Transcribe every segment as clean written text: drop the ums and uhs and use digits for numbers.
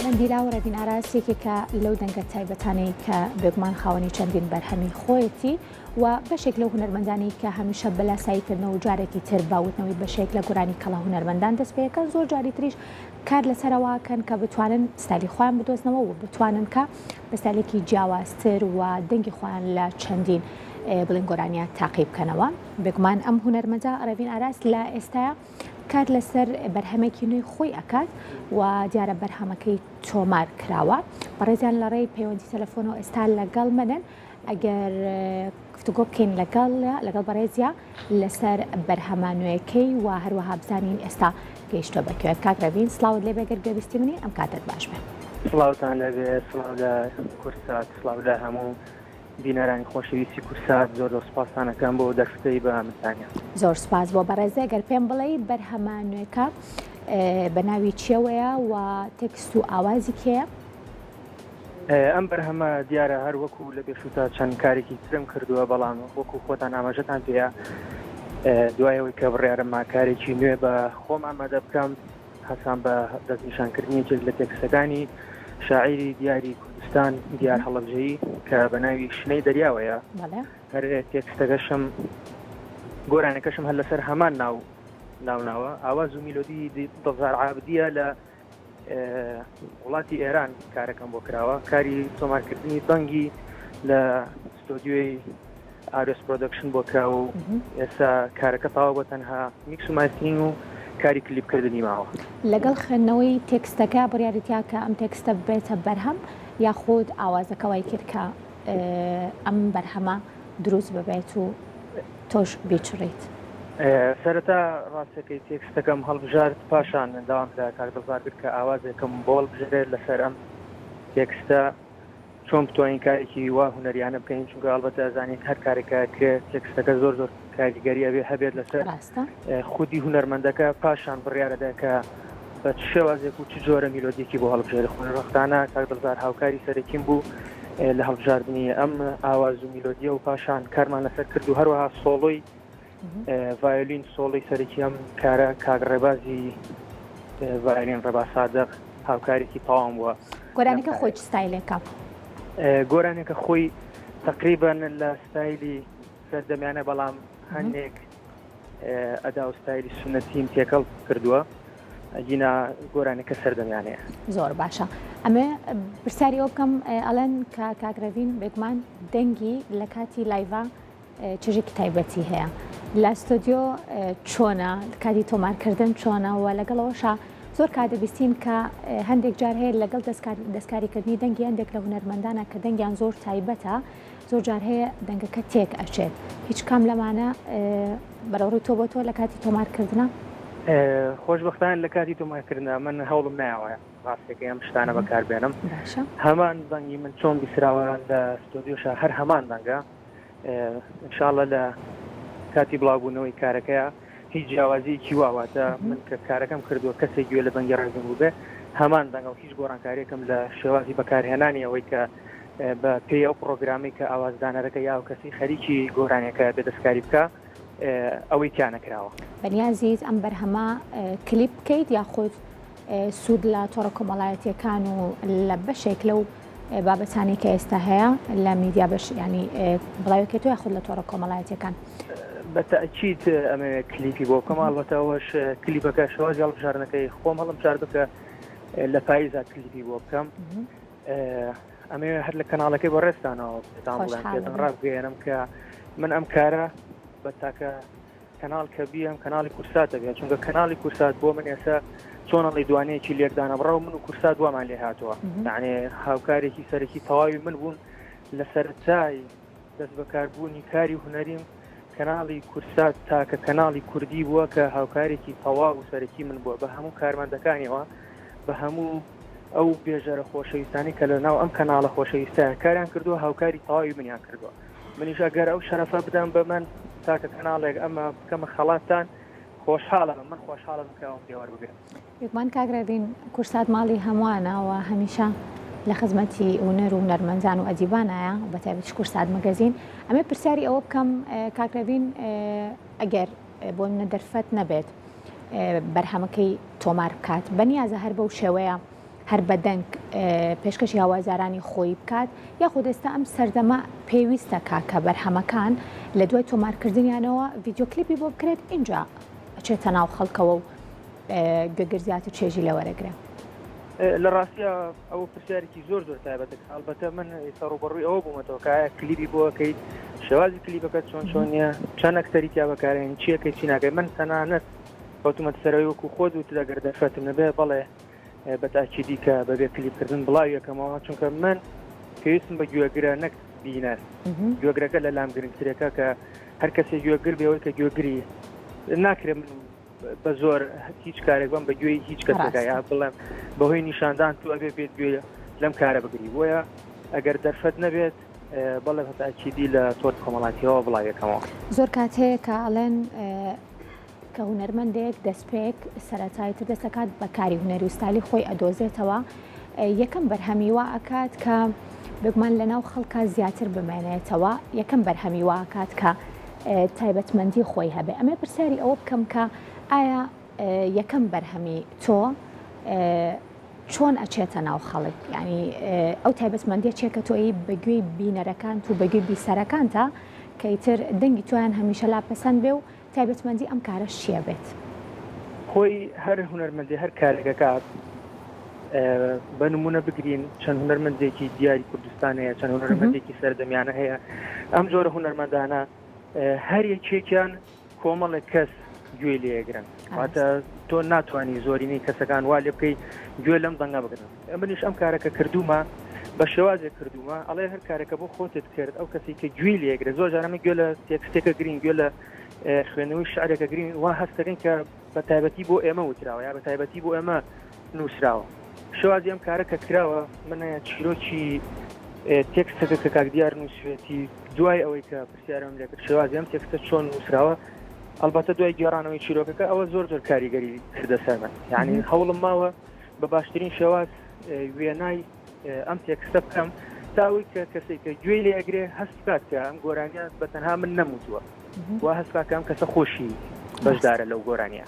مندیلا و ڕەڤین ئاراس یەکێکە لەو دەنگە تایبەتانەی کە بێگومان خاوەنی چەندین بەرهەمی خۆیەتی و بەشێک لەو هونەرمەندانی کە هەمیشە بەلاساییکردنەوە و جارێکی تر باوتنەوەی بەشێک لە گۆرانی کەڵا هونەرمەندان دەست پێەکەن زۆر جاری تریش کار لەسەرەوەکەن کە بتوانن ستایلی خۆیان بدۆزنەوە و بتوانن کە بە ستایلێکی جیاوازتر و دەنگی خۆیان لە چەندین بڵین گۆرانیان تاقی بکەنەوە. بێگومان ئەم هونەرمەندە ڕەڤین ئاراس لە ئێستاە کار لەسەر بەرهەمێکی نوێی خۆی ئەکات و دیارە بەرهەمەکەی تۆمار کراوە. بەڕێزیان لە ڕێی پەیوەندی تەلەفۆنەوە ئێستا لەگەڵ منن ئەگەر گفتوگۆ بکەین لەگەڵ بەڕێزیە لەسەر بەرهەمە نوێیەکەی و هەروەها بزانین ئێستا گەیشتۆ بەکوێت. کاک ڕەڤین سڵاوت لێ بێگەر گوێبیستی منی ئەم کاتت باش بێ. سڵاوتان لەبێ، سڵاو لە کورسات، سڵاو لە هەموو بینەرانی خۆشەویستی کورسات. زۆر سوپاسانەکەم بۆ دەرفەتەی بە ئەمتانە. زۆر سوپاس بۆ بەڕێزە گەر پێم بڵێ بەرهەمە نوێەکە بە ناوی چیەوەیە و تێکست و ئاوازی کێیە؟ ئەم بەرهەمە دیارە هەر وەکو لە پێشووتە چەند کارێکی ترم کردووە، بەڵام وەکو خۆتان ئاماژەتان پێەیە دوایەوەی کە بڕیارە ماکارێکی نوێ بە خۆم ئامادە بکەم هەسان بە دەستنیشانکردنیەکێک لە تێکستەکانی شاعیری دیاری کوردستان دیار هەڵەبجەیی کە بە ناوی شنەی دەریاوەیە. هەر تێکستەکەشم گۆرانەکەشم هەر لەسەر هەمان ناوناوە ئاواز و میلۆدی دڵزار عابدیە لە وڵاتی ئێران کارەکەم بۆ کراوە. کاری تۆمارکردنی دەنگی لە ستۆدیۆی ئارس پرۆدەکشن بۆ کراوە و ئێستا کارەکە تاوا بۆ تەنها میکس و ماسترینگ و کاری کلیپکردنی ماوە. لەگەڵ خوێندنەوەی تێکستەکە بڕیاریتیا کە ئەم تێکستە بێتە بەرهەم یاخود ئاوازەکەوای کرد کە ئەم بەرهەمە دروست ببێت و تۆش بیچڕیت؟ سەرەتا ڕاستەکەی تێکستەکەم هەڵبژارد، پاشان داوام دا کاردەزار کرد کە ئاوازێکم بۆ هەڵبژێرێت لەسەر ئەم تێکستە چۆن بتوانین کارێکی وا هونەریانە بکەین، چونکە ئەڵبەتە ئەزانین هەر کارێکە کرێت تێکستەکە زۆر کاریگەری ئەبێ هەبێت لەسەر خودی هونەرمەندەکە، پاشان بڕیارەدا کە بە شێوازێک و چ جۆرە میلۆدیەکی بۆ هەڵبژێرە. خوێنەوەختانە کاردەزار هاوکاری سەرەکیم بوو لە هەڵبژاردننی ئەم ئاواز و میلۆدیە و پاشان کارمان لەسەر کرد و هەروەها سۆڵۆی ڤایۆلین سۆڵی سەرەکی ئەم کارە کاگڕێبازی ڤایۆلین ڕەبا سادق هاوکارێکی تەواو بووە. گۆرانەکە خۆی ستایلێکە؟ گۆرانێکە خۆی تقریبان لە ستایلی سەردەمیانە، بەڵام هەندێک ئەدا و ستایلی سونەتیم تێکەڵ کردووە. ئەگینا گۆرانێکە سەردەمیانەیە. زۆر باشە. ئەمێ پرسیاری ئەو بکەم ئەڵەن کە کاک ڕەڤین بێگومان دەنگی لە کاتی لایڤە چژێکی تایبەتی هەیە لە ستۆدیۆ چۆنە، کاتی تۆمارکردن چۆنە و لەگەڵەوەشە زۆر کادەبیستین کە هەندێک جار هەیە لەگەڵ دەستکاریکردنی دەنگی هەندێک لە هونەرمەندانە کە دەنگیان زۆر تایبەتە، زۆر جار هەیە دەنگەکە تێک ئەچێت. هیچ کام لەمانە بەڕێوەڕووی تۆ بۆ تۆ لە کاتی تۆمارکردنە؟ خۆشبەختانە لە کاتی تۆمارکردنە من هەوڵم نایەوە ڕاستێکە ئەم شتانە بەکاربێنم. هەمان دەنگی من چۆن بیسراوە لە ستۆدیۆشە هەر هەمان دەنگە ئینشاڵڵە لە کاتی بڵاوبوونەوەی کارەکەیە هیچ جیاوازیەکی واواتە من کە کارەکەم کردووە کەسێک گوێ لە بەنگی ڕێزم بوو بێ هەمان دەنگە و هیچ گۆڕانکاریەکەم لە شێوازی بەکارهێنانی ئەوەی کە بە پێی ئەو پرۆگرامی کە ئاوازدانەرەکە یا و کەسی خەریکی گۆرانێکە بێدەستکاری بکە ئەوەی تیانە کراوە. بەنیازیز ئەم بەرهەمە کلیپ بکەیت یاخود سوود لە تۆڕە کۆمەڵایەتیەکان و لە بەشێک لەو بابەتانی کە ئێستا هەیە لە میدیا بەش ینی بڵاوکێت و یاخود لە تۆڕە کۆمەڵایەتیەکان؟ بەتەئکید ئەمە کلیپی بۆ بکەم، ئەڵبەتە ئەوەش کلیپەکە شێوازی هەڵبژاردنەکەی خۆم هەڵبژار بکە لە پاییزا کلیپی بۆ بکەم. ئەمێ هەر لە کەناڵەکەی بۆ ڕێستانەوە پێتان ڕابگەێنم کە من ئەم کارە بە تاکە کەناڵ کەبی ئەم کەناڵی کورساتە بێت، چونکە کەناڵی کورسات بۆ من ئێستا چۆنەڵی دوانەیەکی لێکدانە بڕاو من و کورسات وامان لێ هاتووە. یعنی هاوکارێکی سەرەکی تەواوی من بوون لە سەرەتای دەست بەکاربوونی کاری هونەریم کەناڵی کورسات تاکە کەناڵی کوردی بووە کە هاوکارێکی تەواو و سەرەکی من بووە بە هەموو کارمەندەکانیەوە، بە هەموو ئەو بێژەرە خۆشەویستانی کە لە ناو ئەم کەناڵە خۆشەویستە کاریان کردووە هاوکاری تەواوی منیان کردووە. منیش ئەگەر ئەو شەرەفە بدەم بە من تاکە کەناڵێک ئەمە بکەمە خەڵاتان خۆشحاڵە من خۆشحاڵم کە ئەوم پێوە بگرێت. یەکمان کاک ڕەڤین کورسات ماڵی هەمووانەوە هەمیشە لە خزمەتی هونەر و هونەرمەندان و ئەدیبانایە بەتایبەتی کورسات مەگەزین. ئەمێ پرسیاری ئەوە بکەم کاک ڕەڤین ئەگەر بۆ منە دەرفەت نەبێت بەرهەمەکەی تۆمار بکات بەنیازە هەر بەو شێوەیە هەر بە دەنگ پێشکەشی هاوازارانی خۆی بکات یاخود ئێستا ئەم سەردەمە پێویستە کاکە بەرهەمەکان لە دوای تۆمارکردنیانەوە ڤیددیۆکلیپی بۆ بکرێت اینجا ئەچێتە ناو خەڵکەوە و گەگرزیات و چێژی لە وەرەگرە. لە ڕاستیە ئەوە پرسیارێکی زۆر تایبەتە ئەلبەتە من ئێستا ڕوبەڕووی ئەوە بوومەتەوە کە کلیپی بۆکەیت شێوازی کلیپەکە چۆن نییە چەند ئەکتەریتیا بەکارێن چیەکەی چی ناکەی من تەنانەت کەوتومەتە سەرەوەی وەکو خۆت و تدا گەردەفەتم نەبێ بەڵێ بەتاکیدی کە بەبێ کلیپکردن بڵاو یەکەمەوە چونکە من پێویستم بە گوێگرە نەک بینەر گوێگرەکە لە لام گرنگترێکە کە هەر کەسێ گوێگر بێەوەی کە گوێگری ناکرێت بە زۆر هیچ کارێک بم بە گوێی هیچ کەسەکە یا بڵێم بەهۆی نیشاندان تو ئەبێ بێت گوێ لەم کارە بگری بۆیە ئەگەر دەرفەت نەبێت بەڵێ هەتاکیدی لە تۆر کۆمەڵاتیەوە بڵاویەکەمەوە زۆر کاتەیە کە ئەڵێن کە هونەرمەندێک دەستپێک سەرەتای تر دەسەکات بەکاری هونەری وستالی خۆی ئەدۆزێتەوە یەکەم بەرهەمی وا ئەکات کە بگومان لەناو خەڵکە زیاتر بمێنێتەوە یەکەم بەرهەمی وا ئەکات کە تایبەتمەندی خۆی هەبێ ئەمێ پرسیاری ئەوە بکەم کە ئایا یەکەم بەرهەمی تۆ چۆن ئەچێتە ناو خەڵک ینی ئەو تایبەتمەندیە چێکە تۆی بەگوێی بینەرەکان و بەگوێی بیسەرەکانتە کە ئیتر دەنگی تۆیان هەمیشە لاپەسەند بێ و تایبەتمەندی ئەم کارە شیە بێت خۆی هەر هونەرمەندی هەر کارێکەکات بە نمونە بگرین چەند هونەرمەندێکی دیاری کوردستانەیە چەند هونەرمەندێکی سەردەمیانە هەیە ئەم جۆرە هونەرمەندانە هەر یەکێکیان کۆمەڵێک کەس گوێ لێگرن واتە تۆ ناتوانانی زۆرینەی کەسەکان وا لێ بکەی گوێ لەم دەنگا بگرن منیش ئەم کارەکە کردومە بە شێوازێک کردومە ئەڵێ هەر کارێکە بۆ خۆتت کرد ئەو کەسی کە گوێ لێگرێت زۆر جارەمە گوێ لە تێکستێکە گرین گوێ لە خوێنەوەی شعرێکە گرین وا هەستەکەین کە بە تایبەتی بۆ ئێمە وتراوە یا بە تایبەتی بۆ ئێمە نووسراوە شێوازی ئەم کارەکە کراوە منە چیرۆکی تێکستەکە کە کاکدیار نووسێتی دوای ئەوەی کە پرسیارم لێ کرد شێوازی ئەم تێکستە چۆن نووسراوە ئەلبەتە دوای گێڕانەوەی چیرۆکەکە ئەوە زۆر کاریگەری کردە سەرمە یعنی هەوڵم ماوە بە باشترین شێواز وێنای ئەم تێکستە بکەم تاوەی کە کەسێک کە گوێی لێگرێ هەست بکات کە ئەم گۆرانیە بەتەنها من نەموتووە وا هەست کە ئەم کەسە خۆشی بەشدارە لەو گۆرانیە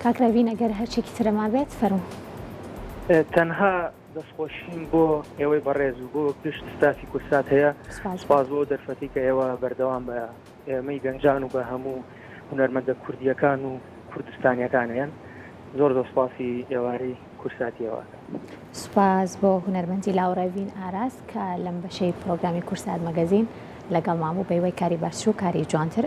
کاکراوین ئەگەر هەرچێکی ترەما بێت فەرموو تەنها دەستخۆشیم بۆ ئێوەی بەڕێز و بۆ گشت ستافی کورسات هەیە سپاس بۆ دەرفەتی کە ئێوە بەردەوام بە ئێمەی گەنجان و بە هەموو هونەرمەندە کوردیەکان و کوردستانیەکانیان زۆر دەسپاسی ئێوارەی کورساتیەوە سپاس بۆ هونەرمەندی لاوڕێڤین ئاراس کە لەم بەشەی پرۆگرامی کورسات مەگەزین لەگەڵ ماموو بەیوەی کاری باشتر و کاری جوانتر